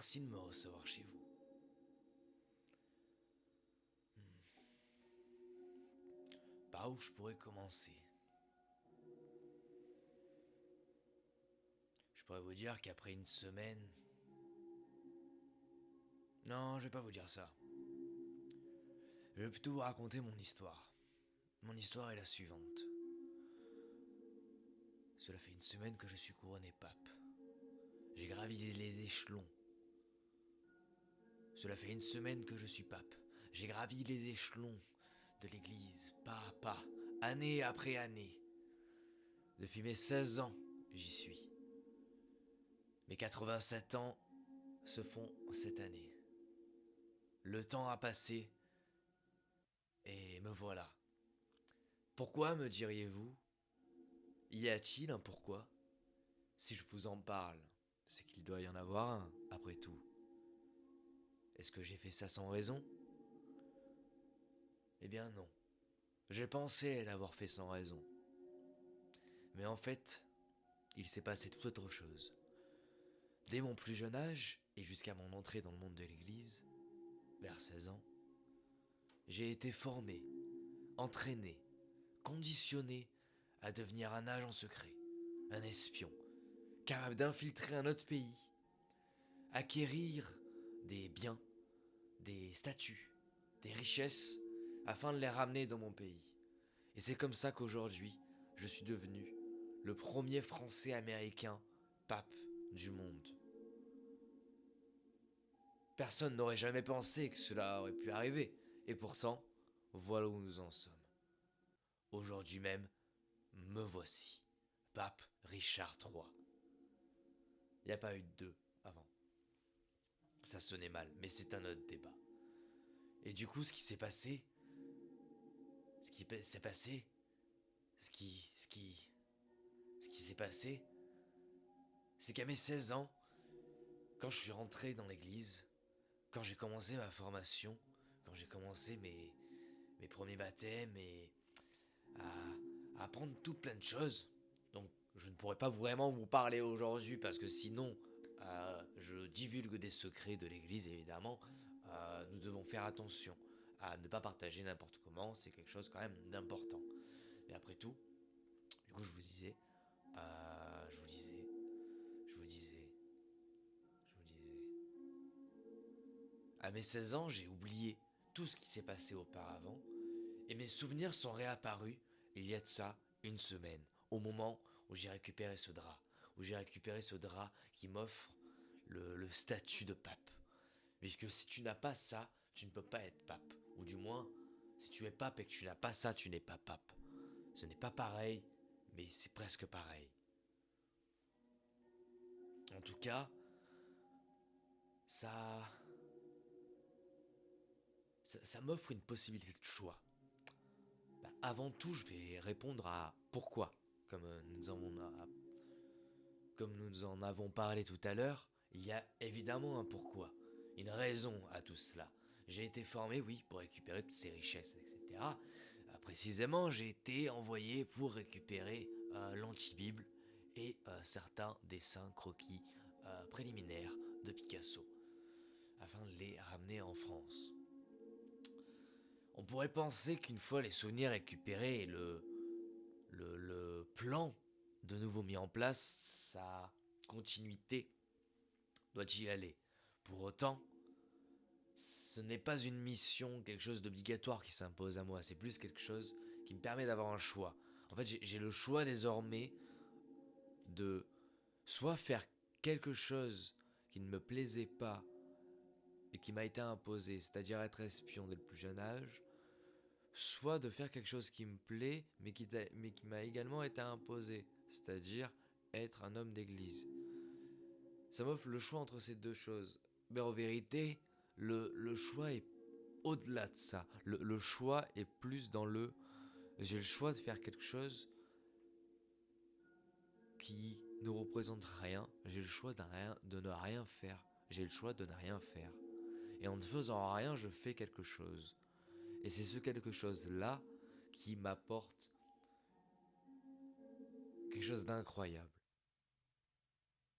merci de me recevoir chez vous. Par où je pourrais commencer? Je pourrais vous dire qu'après une semaine... Non, je vais pas vous dire ça. Je vais plutôt vous raconter mon histoire. Mon histoire est la suivante. Cela fait une semaine que je suis couronné pape. J'ai gravi les échelons. Cela fait une semaine que je suis pape. J'ai gravi les échelons de l'église, pas à pas, année après année. Depuis mes 16 ans, j'y suis. Mes 87 ans se font cette année. Le temps a passé et me voilà. Pourquoi, me diriez-vous? Y a-t-il un pourquoi? Si je vous en parle, c'est qu'il doit y en avoir un, après tout. Est-ce que j'ai fait ça sans raison? Eh bien non. J'ai pensé l'avoir fait sans raison. Mais en fait, il s'est passé tout autre chose. Dès mon plus jeune âge, et jusqu'à mon entrée dans le monde de l'Église, vers 16 ans, j'ai été formé, entraîné, conditionné à devenir un agent secret, un espion, capable d'infiltrer un autre pays, acquérir des biens, des statuts, des richesses, afin de les ramener dans mon pays. Et c'est comme ça qu'aujourd'hui, je suis devenu le premier Français américain pape du monde. Personne n'aurait jamais pensé que cela aurait pu arriver. Et pourtant, voilà où nous en sommes. Aujourd'hui même, me voici, pape Richard III. Il n'y a pas eu de deux avant. Ça sonnait mal, mais c'est un autre débat. Et du coup, ce qui s'est passé, ce qui s'est passé, ce qui s'est passé, c'est qu'à mes 16 ans, quand je suis rentré dans l'église, quand j'ai commencé ma formation, quand j'ai commencé mes premiers baptêmes et à apprendre tout plein de choses. Donc je ne pourrais pas vraiment vous parler aujourd'hui parce que sinon je divulgue des secrets de l'église évidemment. Nous devons faire attention à ne pas partager n'importe comment, c'est quelque chose quand même d'important. Mais après tout, du coup je vous disais, je vous disais, je vous disais, je vous disais. À mes 16 ans, j'ai oublié tout ce qui s'est passé auparavant et mes souvenirs sont réapparus il y a de ça une semaine, au moment où j'ai récupéré ce drap, qui m'offre le statut de pape. Puisque si tu n'as pas ça, tu ne peux pas être pape. Ou du moins, si tu es pape et que tu n'as pas ça, tu n'es pas pape. Ce n'est pas pareil, mais c'est presque pareil. En tout cas, ça, ça m'offre une possibilité de choix. Avant tout, je vais répondre à pourquoi, comme nous en avons parlé tout à l'heure. Il y a évidemment un pourquoi, une raison à tout cela. J'ai été formé, oui, pour récupérer toutes ces richesses, etc. Précisément, j'ai été envoyé pour récupérer l'anti-Bible et certains dessins croquis préliminaires de Picasso, afin de les ramener en France. On pourrait penser qu'une fois les souvenirs récupérés et le plan de nouveau mis en place, sa continuité doit y aller. Pour autant, ce n'est pas une mission, quelque chose d'obligatoire qui s'impose à moi, c'est plus quelque chose qui me permet d'avoir un choix. En fait, j'ai le choix désormais de soit faire quelque chose qui ne me plaisait pas et qui m'a été imposé, c'est-à-dire être espion dès le plus jeune âge, soit de faire quelque chose qui me plaît, mais qui m'a également été imposé, c'est-à-dire être un homme d'église. Ça m'offre le choix entre ces deux choses. Mais en vérité, le choix est au-delà de ça. Le choix est plus dans le... J'ai le choix de faire quelque chose qui ne représente rien. J'ai le choix de ne rien faire. J'ai le choix de ne rien faire. Et en ne faisant rien, je fais quelque chose. Et c'est ce quelque chose-là qui m'apporte quelque chose d'incroyable.